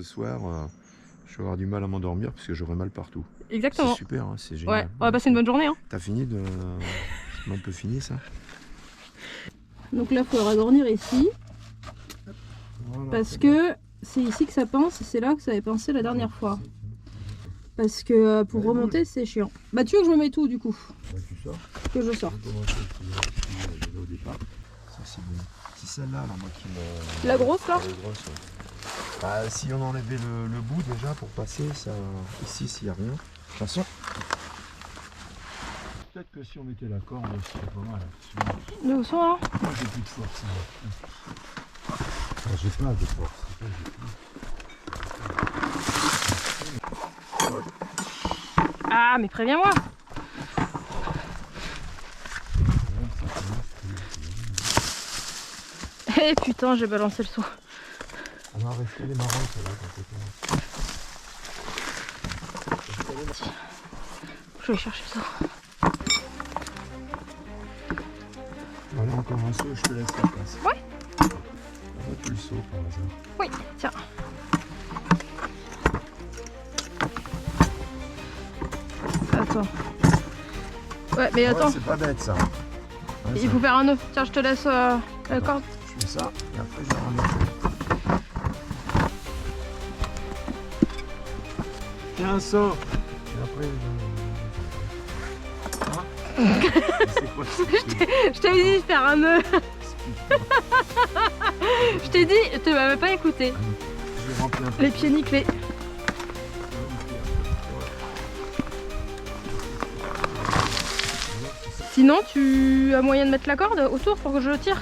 ce soir, je vais avoir du mal à m'endormir parce que j'aurai mal partout. Exactement. C'est super, hein, c'est génial. Ouais, on va passer une bonne journée. Hein. T'as fini de... C'est un peu fini ça. Donc là, il faudra dormir ici. Voilà, parce que c'est ici que ça pince et c'est là que ça avait pincé la dernière fois. Parce que pour remonter, c'est chiant. Bah tu veux que je me mette tout du coup? Ouais, tu sors. Que je sorte. Au départ. Ça c'est bon. C'est celle-là, là, moi qui me... La grosse là? La grosse, ouais. Bah, si on enlevait le bout déjà pour passer, ça... ici s'il n'y a rien. De toute façon, peut-être que si on mettait la corde, c'était pas mal. Où sont là? Moi j'ai plus de force. J'ai pas de force. Ah mais préviens-moi. Eh putain, j'ai balancé le seau. On va rester les marrons, celle-là, Je vais chercher ça. Voilà, encore un seau, je te laisse la place. Ouais. Tu le seau par hasard. Oui, tiens. Attends. Ouais, mais attends. Ouais, c'est pas bête ça. Ouais, il faut faire un nœud. Tiens, je te laisse la corde. Je fais ça et après je vais ramener. Tiens un seau. Et après c'est quoi ça? Je t'avais dit de faire un nœud. Je t'ai dit, tu m'avais pas écouté. Je vais remplir un peu. Les pieds nickelés. Sinon, tu as moyen de mettre la corde autour pour que je le tire?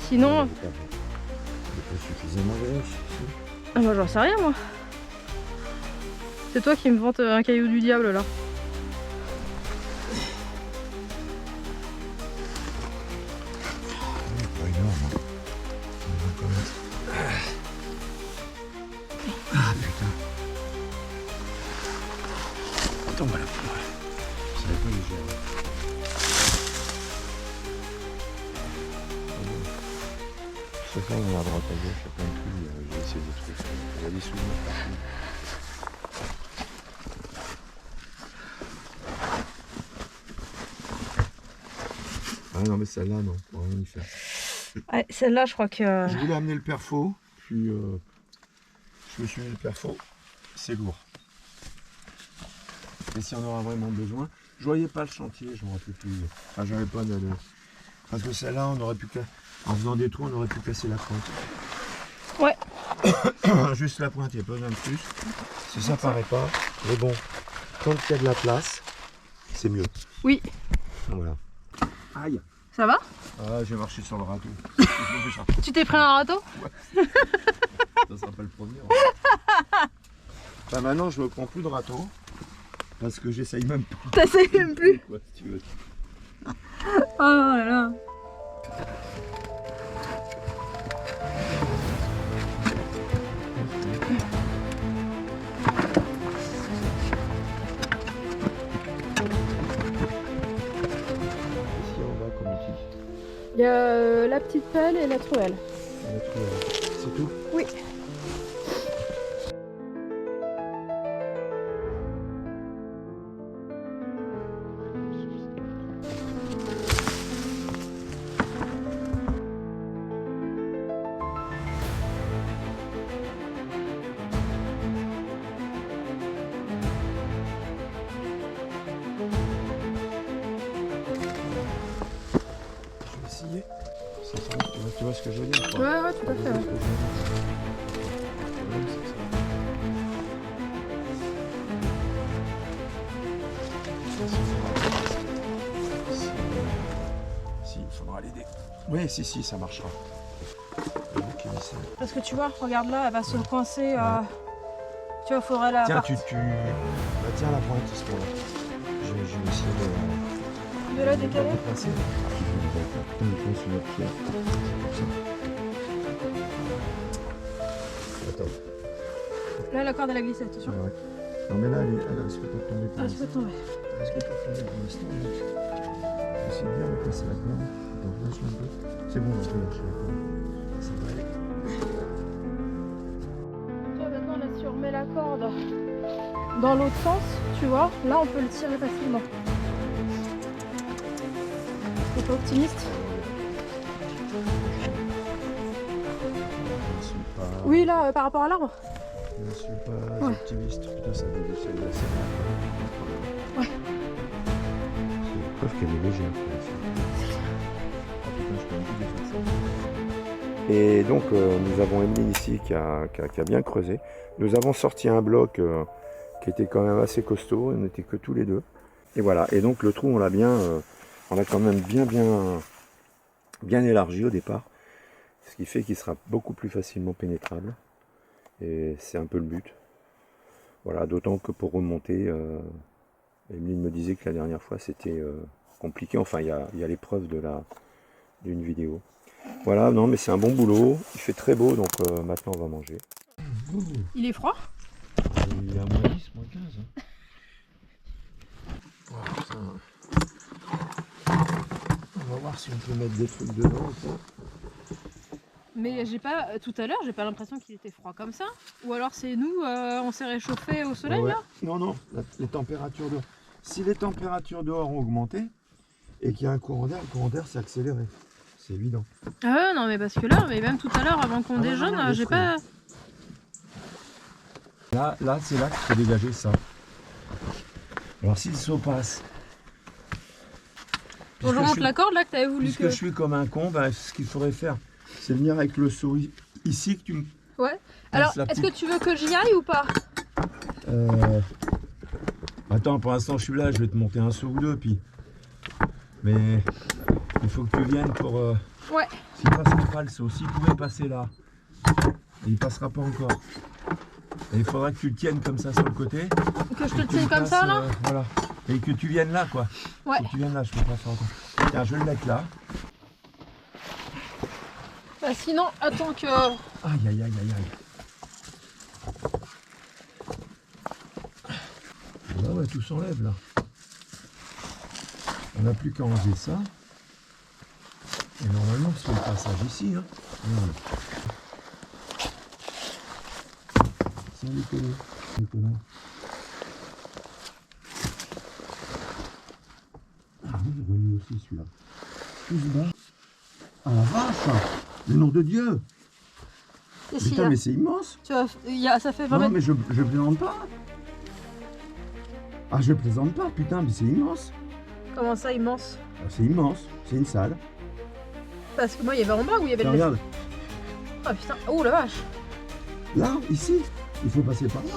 Sinon... C'est pas suffisamment riche. Ah bah j'en sais rien moi. C'est toi qui me vante un caillou du diable là. Pas énorme. Ah putain. Attends, voilà. Ça va pas léger. Je sais pas, on a à droite à gauche, il y a plein de trucs, je vais essayer de trouver. Il y a des souvenirs partout. Ah non, mais celle-là, non, on va rien y faire. Ouais, celle-là, je crois que... Je voulais amener le perfo, puis je me suis mis le perfo, c'est lourd. Et si on aura vraiment besoin, je voyais pas le chantier, je me rappelais plus. Enfin, j'avais pas de... Parce que celle-là, on aurait pu... En faisant des trous, on aurait pu casser la pointe. Ouais. Juste la pointe, il n'y a pas besoin de plus. Si ça paraît pas, mais bon, quand il y a de la place, c'est mieux. Oui. Voilà. Aïe. Ça va? Ah, j'ai marché sur le râteau. Tu t'es pris un râteau? Ouais. Ça sera pas le premier. Enfin, maintenant, je me prends plus de râteau. Parce que j'essaye même pas. T'essayes même plus? Ouais, si tu veux. Oh là là. Ici en bas, comme outil. Il y a la petite pelle et la truelle. C'est tout? Oui. Je vais essayer. Tu vois ce que je veux dire? Quoi. Ouais, ouais, tout à fait. Ouais. Si, il faudra l'aider. Oui, si, ça marchera. Parce que tu vois, regarde là, elle va se coincer. Tu vois, faudrait la. Tiens, bah, tiens la pointe, ce moment-là. Je vais essayer de la décaler. Déplacer. Attends. Là, la corde, elle a glissé, attention. Ouais. Non, mais là, elle risque pas de tomber. Elle risque pas de tomber. Elle risque pas de tomber pour l'instant. Je vais essayer de bien replacer la corde. Donc, lâche un peu. C'est bon, on peut lâcher la corde. Ça va aller. dans l'autre sens, tu vois, là on peut le tirer facilement. T'es pas optimiste? Je suis pas... Oui, là, par rapport à l'arbre. Je ne suis pas Ouais. optimiste. Putain, ça dévisse assez bien. Ouais. C'est preuve qu'elle est légère. Ah putain, je peux même plus défaire ça. Et donc, nous avons Emeline ici qui a bien creusé. Nous avons sorti un bloc qui était quand même assez costaud. On n'était que tous les deux. Et voilà. Et donc, le trou, on l'a quand même bien élargi au départ. Ce qui fait qu'il sera beaucoup plus facilement pénétrable. Et c'est un peu le but. Voilà, d'autant que pour remonter, Emeline me disait que la dernière fois c'était compliqué. Enfin, il y a l'épreuve d'une vidéo. Voilà, non, mais c'est un bon boulot. Il fait très beau, donc maintenant on va manger. Il est froid? Il est à moins 10, moins 15. Hein. Oh, putain. On va voir si on peut mettre des trucs dedans ou pas. Mais j'ai pas, tout à l'heure, j'ai pas l'impression qu'il était froid comme ça. Ou alors c'est nous, on s'est réchauffé au soleil Ouais. là? Non, les températures dehors. Si les températures dehors ont augmenté et qu'il y a un courant d'air, le courant d'air s'est accéléré. C'est évident. Ah ouais, non mais parce que là, mais même tout à l'heure avant qu'on déjeune, non, j'ai pas... Là c'est là qu'il faut dégager ça. Alors s'il se passe. Bon, je remonte la corde là que t'avais voulu Puisque que... je suis comme un con, ben, ce qu'il faudrait faire, c'est venir avec le seau ici que tu me... Ouais. Alors, est-ce que tu veux que j'y aille ou pas? Attends, pour l'instant je suis là, je vais te monter un seau ou deux, puis... Mais il faut que tu viennes pour... Ouais. S'il passera pas le seau, s'il pouvait passer là, et il passera pas encore. Et il faudra que tu le tiennes comme ça sur le côté. Que je te tienne comme ça là? Voilà. Et que tu viennes là quoi. Ouais. Que tu viennes là, je peux pas faire autant. Tiens, je vais le mettre là. Bah sinon, attends que... Aïe. Là ouais, tout s'enlève là. On n'a plus qu'à enlever ça. Et normalement c'est le passage ici. Hein. Voilà. Sans déconner. Ah oui, il remis aussi celui-là. Tout se bat. Ah la vache! Le nom de Dieu! Et si, Putain, mais c'est immense! tu vois, ça fait 20 Non, mètres. mais je plaisante pas! Ah, je plaisante pas, putain, mais c'est immense! Comment ça, immense? Ah, c'est immense, c'est une salle. Parce que moi, il y avait en bas où il y avait Tiens, le... regarde, Ah putain, oh la vache! là, ici, il faut passer par là.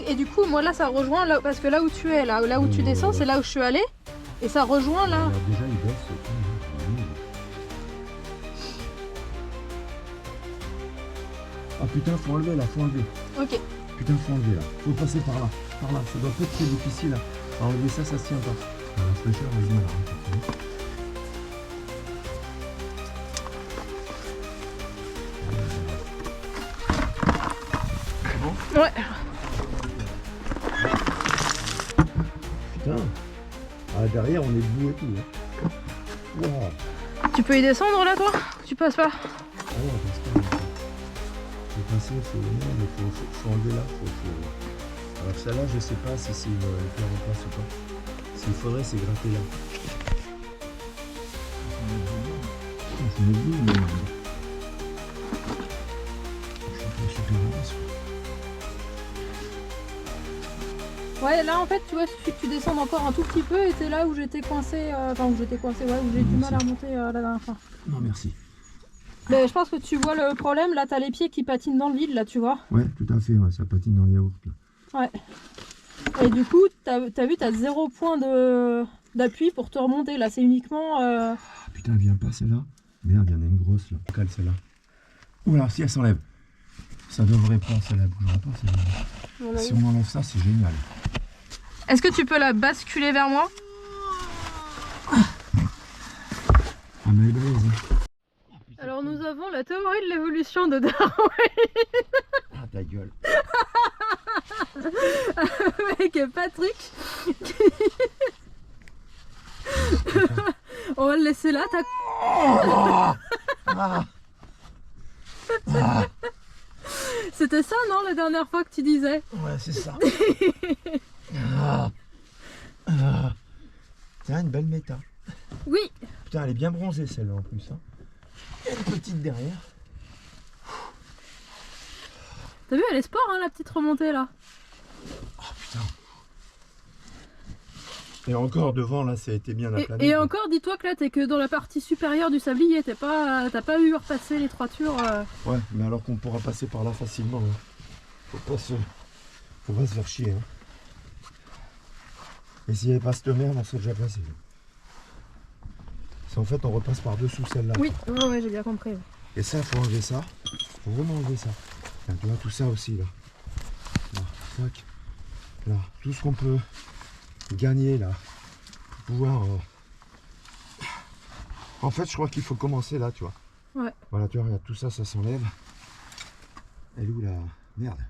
Et du coup, moi là, ça rejoint, là, parce que là où tu es, là où tu descends, c'est là où je suis allée. Et ça rejoint là. Alors, déjà, il baisse. Ah putain, faut enlever là, faut enlever. Ok. Putain, faut enlever là. Faut passer par là. Par là, ça doit pas être très difficile là. À enlever ça, ça se tient pas. La fraîcheur, on va dire là. Ouais. Putain. Ah, derrière, on est debout et tout. Hein. Wow. Tu peux y descendre là, toi? Tu passes pas? Ah non, parce que faut passer, faut enlever là. Alors celle-là, je sais pas si c'est une pierre en place ou pas. S'il faudrait, c'est gratter là. C'est une boule, mais... Je suis super mince. Ouais, là en fait, tu vois, il suffit que tu descendes encore un tout petit peu et t'es là où j'étais coincé, enfin où j'étais coincé, ouais, où j'ai du mal à remonter la dernière fois. Non, merci. Mais je pense que tu vois le problème, là t'as les pieds qui patinent dans le vide, là tu vois. Ouais, tout à fait, ouais, ça patine dans le yaourt là. Ouais. Et du coup, t'as vu, t'as 0 point d'appui pour te remonter, là c'est uniquement... Putain, elle vient pas celle-là. Merde, il y en a une grosse là. Cale celle-là. Oula, si elle s'enlève. Ça devrait pas, celle-là bougera pas. Celle-là. Si on enlève ça, c'est génial. Est-ce que tu peux la basculer vers moi? Ah, mais elle est balèze, hein. Alors nous avons la théorie de l'évolution de Darwin. Ah, ta gueule. Avec Patrick. On va le laisser là. C'était ça, non, la dernière fois que tu disais? Ouais, c'est ça. Tiens, une belle méta. Oui. Putain, elle est bien bronzée celle-là en plus. Hein. Et une petite derrière. T'as vu, elle est sport, hein, la petite remontée là. Oh putain. Et encore devant là, ça a été bien aplané. Et encore, dis-toi que là t'es que dans la partie supérieure du sablier, t'as pas eu à repasser les toitures. Ouais, mais alors qu'on pourra passer par là facilement. Hein. Faut pas se faire chier. Hein. Et s'il n'y avait pas cette merde, on serait déjà passé. C'est en fait, on repasse par dessous celle-là. Oui, ouais, j'ai bien compris. Et ça, faut enlever ça. Faut vraiment enlever ça. Là, tu vois tout ça aussi là. Là, tac. Là, tout ce qu'on peut gagner là. Pour pouvoir. En fait, je crois qu'il faut commencer là, tu vois. Ouais. Voilà, tu vois, regarde, tout ça, ça s'enlève. Elle est où la merde?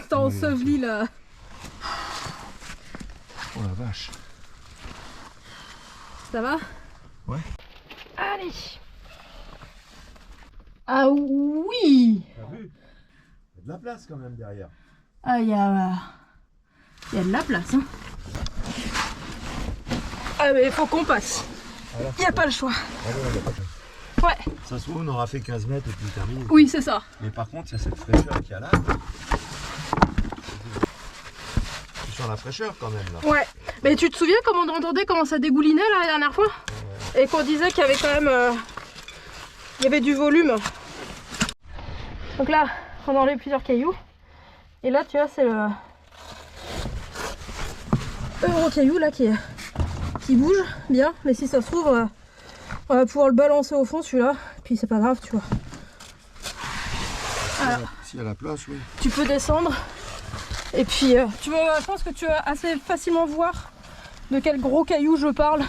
T'as enseveli là. Oh la vache. Ça va? Ouais. Allez. Ah oui. T'as vu? Il y a de la place quand même derrière. Ah, il y a de la place, hein. Ah, mais il faut qu'on passe. Voilà. Il n'y a pas le choix. Ah ouais, y a pas de... Ouais. Ça se trouve, on aura fait 15 mètres et puis terminé. Oui, c'est ça. Mais par contre, il y a cette fraîcheur qu'il y a là. Tu sens la fraîcheur quand même là. Ouais. Mais tu te souviens comment on entendait comment ça dégoulinait là, la dernière fois? Et qu'on disait qu'il y avait quand même il y avait du volume. Donc là, on enlève plusieurs cailloux. Et là, tu vois, c'est le gros caillou là qui bouge bien. Mais si ça se trouve, on va pouvoir le balancer au fond celui-là. Puis c'est pas grave, tu vois. S'il y a la place, oui. Tu peux descendre. Et puis, je pense que tu vas assez facilement voir de quel gros caillou je parle.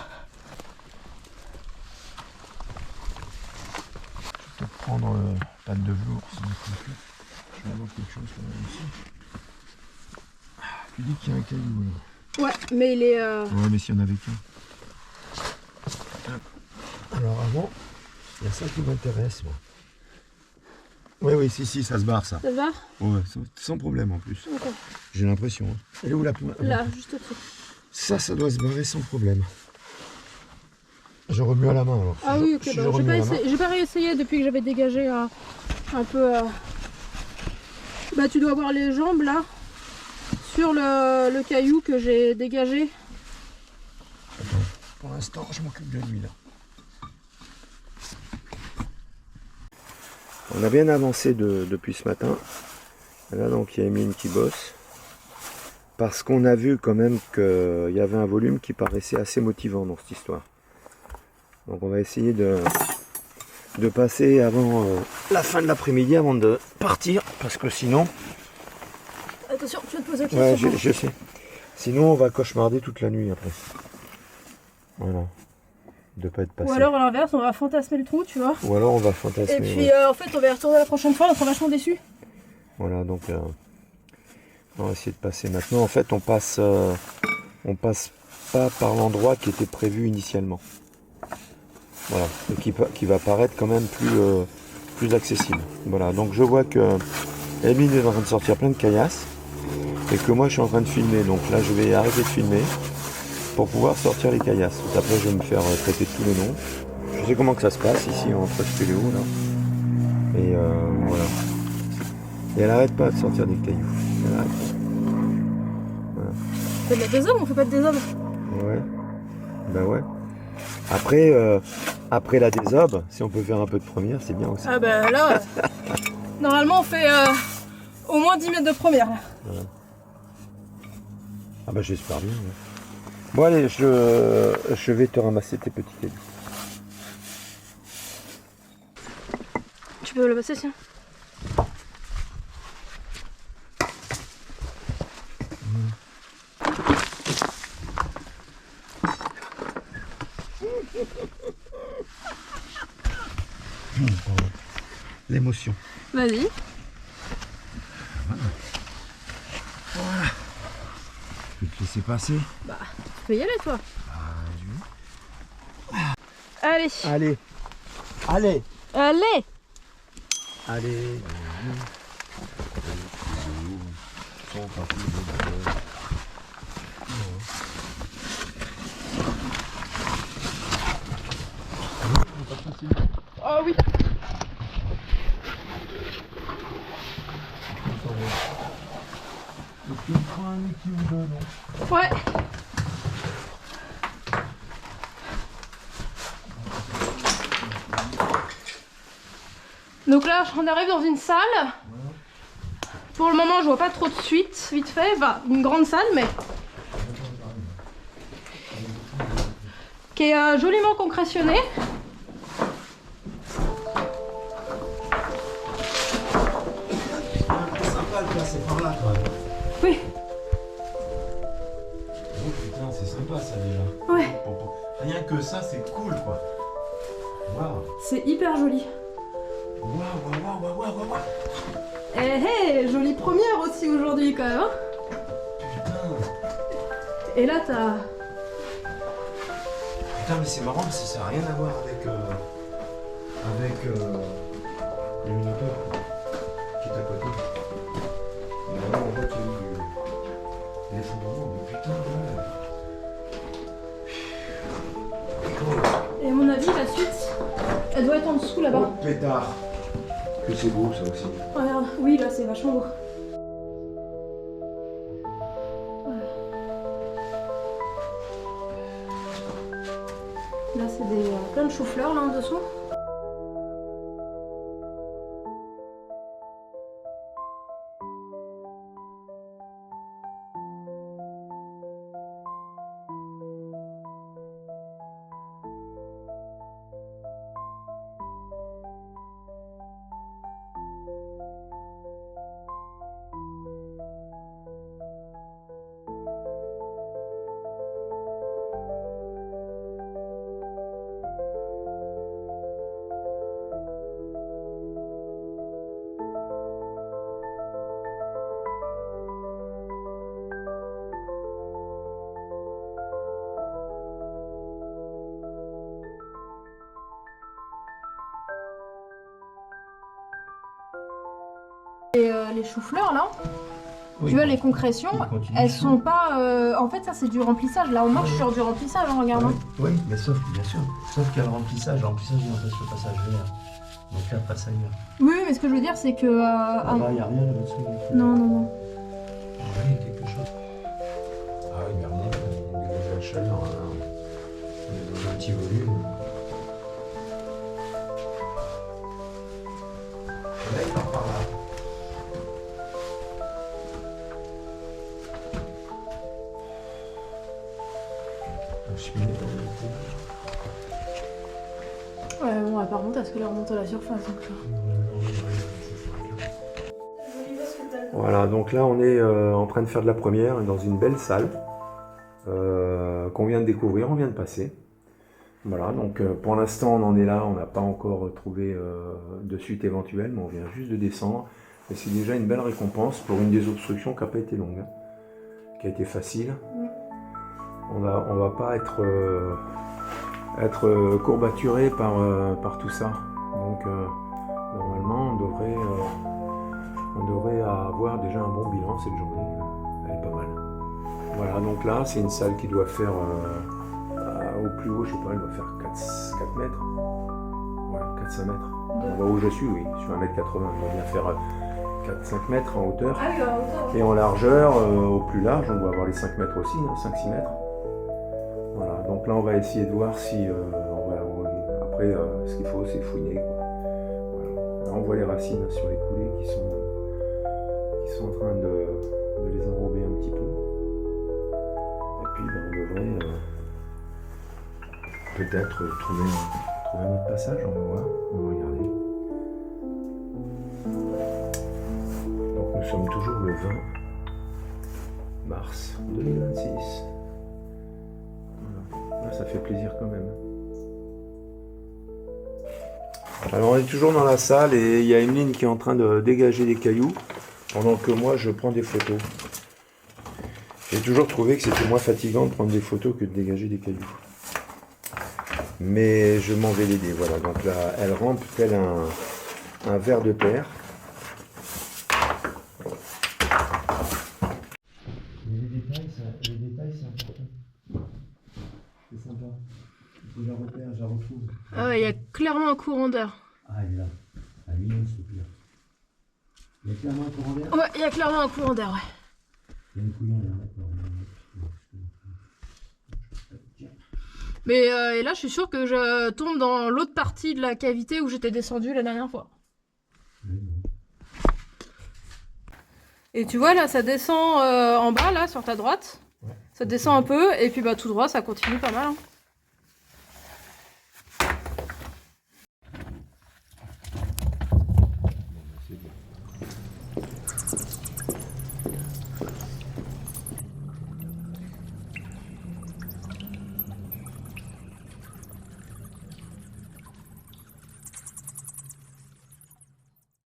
Je vais peut-être prendre pas de velours, sinon je vais avoir quelque chose quand même ici. Tu dis qu'il y a un caillou là. Ouais, mais il est... Ouais, mais s'il y en avait qu'un. Alors avant, il y a ça qui m'intéresse moi. Oui, oui, si, ça se barre ça. Ça va? Ouais, sans problème en plus. Okay. J'ai l'impression. Hein. Elle est où la pointe? Là, juste au-dessus. Ça doit se barrer sans problème. Je remue à la main alors. Ah oui, ok, Si bah, j'ai pas réessayé depuis que j'avais dégagé un peu... Bah tu dois avoir les jambes là, sur le caillou que j'ai dégagé. Attends, pour l'instant, je m'occupe de lui là. On a bien avancé depuis ce matin. Là donc il y a Emeline qui bosse. Parce qu'on a vu quand même qu'il y avait un volume qui paraissait assez motivant dans cette histoire. Donc on va essayer de passer avant la fin de l'après-midi, avant de partir. Parce que sinon... Attention, tu vas te poser la question. Ouais, je sais. Sinon on va cauchemarder toute la nuit après. Voilà. De pas être passé. Ou alors à l'inverse, on va fantasmer le trou, tu vois. Ou alors on va fantasmer. Et puis en fait, on va y retourner la prochaine fois, on sera vachement déçus. Voilà, donc on va essayer de passer maintenant. En fait, on passe pas par l'endroit qui était prévu initialement. Voilà, et qui va paraître quand même plus accessible. Voilà, donc je vois que Emeline est en train de sortir plein de caillasses et que moi je suis en train de filmer. Donc là, je vais arrêter de filmer pour pouvoir sortir les caillasses. Après, je vais me faire traiter de tous les noms. Je sais comment que ça se passe ici entre Spéléo là. Et voilà. Et elle arrête pas de sortir des cailloux. Elle arrête pas. Voilà. On fait de la déshomme, on fait pas de déshomme. Ouais. Ben ouais. Après la désobe, si on peut faire un peu de première, c'est bien aussi. Ah bah là, normalement on fait au moins 10 mètres de première. Là. Voilà. Ah bah j'espère bien. Ouais. Bon allez, je vais te ramasser tes petits cailloux. Tu peux le passer, tiens. L'émotion. Vas-y. Voilà. Je vais te laisser passer. Bah, tu peux y aller toi. Allez. Allez. Allez. Allez. Allez. sont partis. Oh oui. Ouais. Donc là, on arrive dans une salle. Pour le moment, je vois pas trop de suite, vite fait. Enfin, une grande salle, mais qui est joliment concrétionnée. C'est par là quand même. Oui. Oh putain, c'est sympa ça déjà. Ouais. Rien que ça, c'est cool quoi. Waouh. C'est hyper joli. Waouh. Eh, jolie première aussi aujourd'hui quand même. Hein. Putain. Et là, t'as... Putain, mais c'est marrant parce que ça n'a rien à voir avec le Minotaure qui est à côté. Mais là, on voit qu'il y a eu l'effondrement, mais putain, ouais. Et à mon avis, la suite, elle doit être en dessous là-bas. Oh, pétard. Que c'est beau ça aussi. Regarde, oui, là c'est vachement beau. Ouais. Là, c'est plein de choux-fleurs là en dessous. Et les choux-fleurs là, Oui, tu vois les concrétions, elles sont pas... En fait ça c'est du remplissage, là on marche sur du remplissage en regardant. Oui, mais sauf, bien sûr, sauf qu'il y a le remplissage il empêche le passage vert. Donc là, passe ailleurs. Oui, mais ce que je veux dire c'est que... Ah bah, il n'y a rien là-dessus. Non. Ah oui, il y a quelque chose. Ah oui, mais remonte, on dégage la chaleur, hein. On est dans un petit volume. Là, il part par là. La cheminée, Ouais, bon, elle va pas remonter parce qu'elle remonte à la surface. Donc... Voilà, donc là on est en train de faire de la première dans une belle salle qu'on vient de découvrir, on vient de passer. Voilà, donc pour l'instant on en est là, on n'a pas encore trouvé de suite éventuelle, mais on vient juste de descendre. Et c'est déjà une belle récompense pour une des obstructions qui n'a pas été longue, hein, qui a été facile. On va pas être courbaturé par tout ça. Donc normalement on devrait avoir déjà un bon bilan cette journée. Elle est pas mal. Voilà, donc là c'est une salle qui doit faire au plus haut, je sais pas, elle doit faire 4 mètres. Ouais, 4-5 mètres. On voit où je suis, oui, je suis 1,80 m. On va bien faire 4-5 mètres en hauteur. Ah oui, en hauteur. Et en largeur, au plus large, on doit avoir les 5 mètres aussi, hein, 5-6 mètres. Voilà, donc là on va essayer de voir si après ce qu'il faut c'est fouiner, quoi. Voilà. Là on voit les racines sur les coulées qui sont en train de les enrober un petit peu. Et puis on devrait peut-être trouver notre passage, on va voir, on va regarder. Donc nous sommes toujours le 20 mars 2026. Voilà. Là, ça fait plaisir quand même. Alors on est toujours dans la salle et il y a Emeline qui est en train de dégager des cailloux pendant que moi je prends des photos. J'ai toujours trouvé que c'était moins fatigant de prendre des photos que de dégager des cailloux. Mais je m'en vais l'aider, voilà. Donc là, elle rampe tel un ver de terre. sympa. Je la repère, je la retrouve. Ah ouais, il y a clairement un courant d'air. Ah, elle est là. Ah, lui, c'est pire. Il y a clairement un courant d'air. Ouais, il y a clairement un courant d'air, ouais. Il y a une couillon là, d'accord. Mais et là, je suis sûre que je tombe dans l'autre partie de la cavité où j'étais descendue la dernière fois. Et tu vois, là, ça descend en bas, là, sur ta droite. Ouais. Ça descend un peu, et puis bah tout droit, ça continue pas mal. Hein.